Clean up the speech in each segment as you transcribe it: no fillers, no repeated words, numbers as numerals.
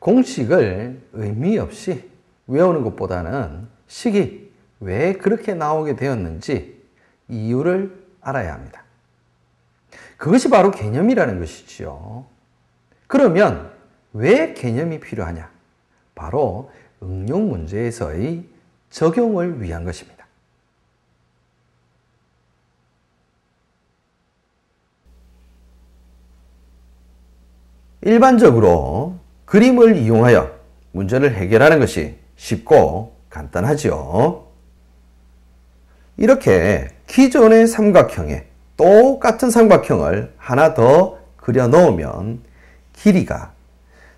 공식을 의미 없이 외우는 것보다는 식이 왜 그렇게 나오게 되었는지 이유를 알아야 합니다. 그것이 바로 개념이라는 것이지요. 그러면 왜 개념이 필요하냐? 바로 응용 문제에서의 적용을 위한 것입니다. 일반적으로 그림을 이용하여 문제를 해결하는 것이 쉽고 간단하죠. 이렇게 기존의 삼각형에 똑같은 삼각형을 하나 더 그려 놓으면 길이가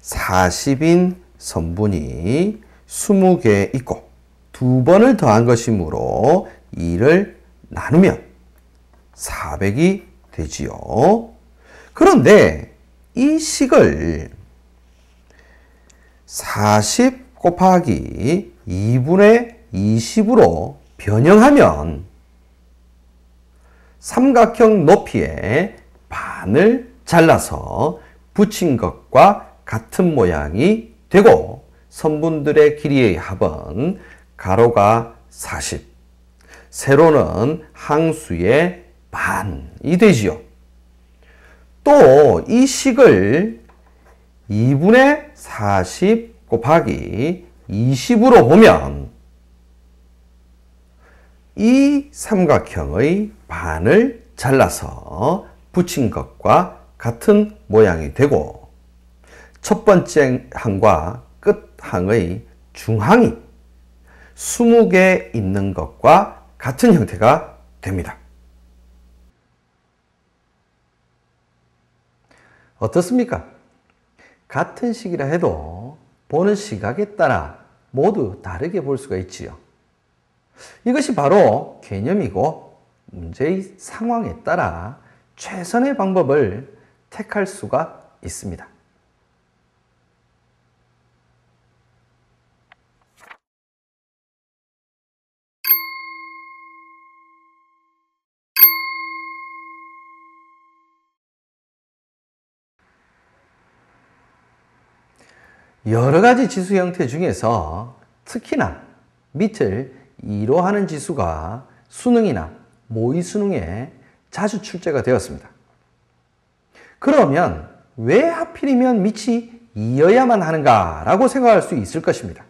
40인 선분이 20개 있고 두 번을 더한 것이므로 이를 나누면 400이 되지요. 그런데 이 식을 40 곱하기 2분의 20으로 변형하면 삼각형 높이의 반을 잘라서 붙인 것과 같은 모양이 되고 선분들의 길이의 합은 가로가 40, 세로는 항수의 반이 되지요. 또 이 식을 2분의 40 곱하기 20으로 보면 이 삼각형의 반을 잘라서 붙인 것과 같은 모양이 되고 첫 번째 항과 끝 항의 중항이 20개 있는 것과 같은 형태가 됩니다. 어떻습니까? 같은 식이라 해도 보는 시각에 따라 모두 다르게 볼 수가 있지요. 이것이 바로 개념이고 문제의 상황에 따라 최선의 방법을 택할 수가 있습니다. 여러 가지 지수 형태 중에서 특히나 밑을 2로 하는 지수가 수능이나 모의 수능에 자주 출제가 되었습니다. 그러면 왜 하필이면 밑이 2여야만 하는가 라고 생각할 수 있을 것입니다.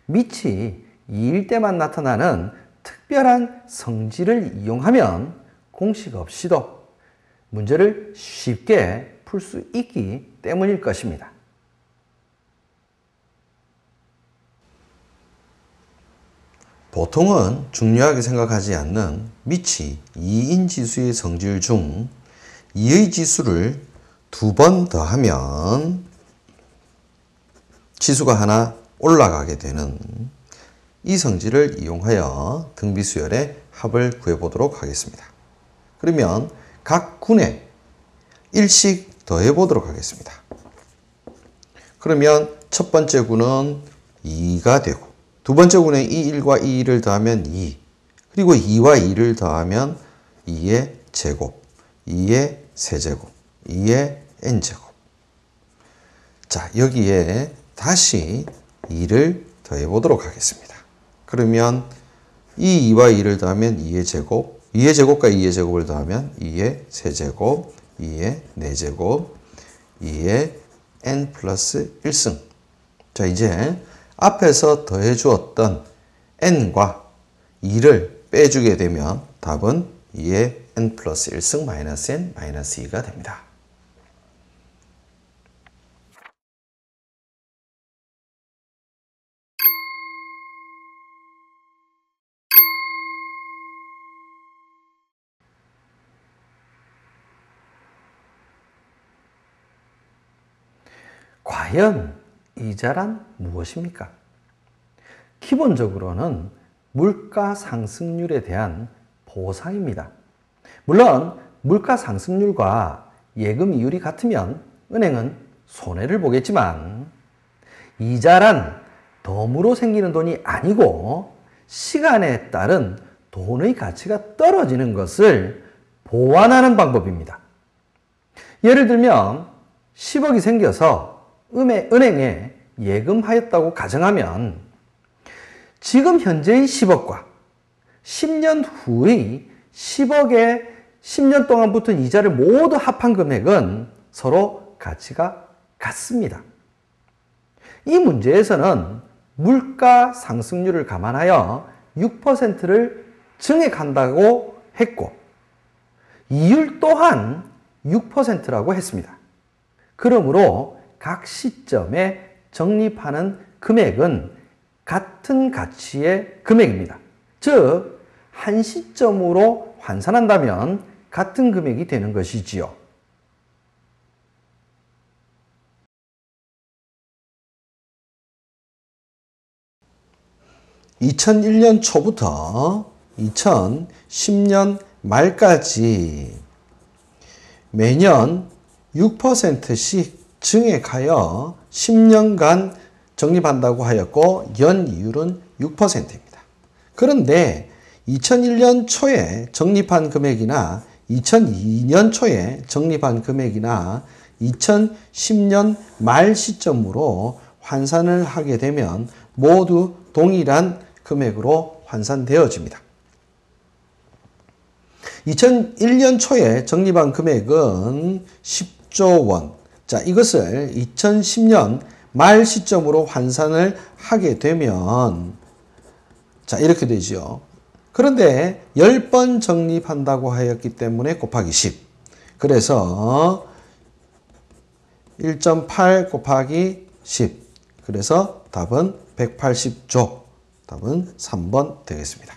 밑이 2일 때만 나타나는 특별한 성질을 이용하면 공식 없이도 문제를 쉽게 풀 수 있기 때문일 것입니다. 보통은 중요하게 생각하지 않는 밑이 2인 지수의 성질 중 2의 지수를 2번 더하면 지수가 하나 올라가게 되는 이 성질을 이용하여 등비수열의 합을 구해보도록 하겠습니다. 그러면 각 군에 1씩 더해보도록 하겠습니다. 그러면 첫 번째 군은 2가 되고 두 번째 군에 이 1과 이 2를 더하면 2, 그리고 2와 2를 더하면 2의 제곱, 2의 세제곱, 2의 n제곱. 자, 여기에 다시 2를 더해 보도록 하겠습니다. 그러면 이 2와 2를 더하면 2의 제곱, 2의 제곱과 2의 제곱을 더하면 2의 세제곱, 2의 4제곱, 2의 n 플러스 1승. 자, 이제 앞에서 더해 주었던 n과 2를 빼주게 되면 답은 2의 n 플러스 1승 마이너스 n 마이너스 2가 됩니다. 과연 이자란 무엇입니까? 기본적으로는 물가 상승률에 대한 보상입니다. 물론 물가 상승률과 예금 이율이 같으면 은행은 손해를 보겠지만 이자란 덤으로 생기는 돈이 아니고 시간에 따른 돈의 가치가 떨어지는 것을 보완하는 방법입니다. 예를 들면 10억이 생겨서 은행에 예금하였다고 가정하면 지금 현재의 10억과 10년 후의 10억에 10년 동안 붙은 이자를 모두 합한 금액은 서로 가치가 같습니다. 이 문제에서는 물가 상승률을 감안하여 6%를 증액한다고 했고 이율 또한 6%라고 했습니다. 그러므로 각 시점에 적립하는 금액은 같은 가치의 금액입니다. 즉, 한 시점으로 환산한다면 같은 금액이 되는 것이지요. (2001년) 초부터 2010년 말까지 매년 6%씩 증액하여 10년간 적립한다고 하였고 연이율은 6%입니다. 그런데 2001년 초에 적립한 금액이나 2002년 초에 적립한 금액이나 2010년 말 시점으로 환산을 하게 되면 모두 동일한 금액으로 환산되어집니다. 2001년 초에 적립한 금액은 10조 원. 자, 이것을 2010년 말 시점으로 환산을 하게 되면 자, 이렇게 되죠. 그런데 10번 적립한다고 하였기 때문에 곱하기 10. 그래서 1.8 곱하기 10. 그래서 답은 180조. 답은 3번 되겠습니다.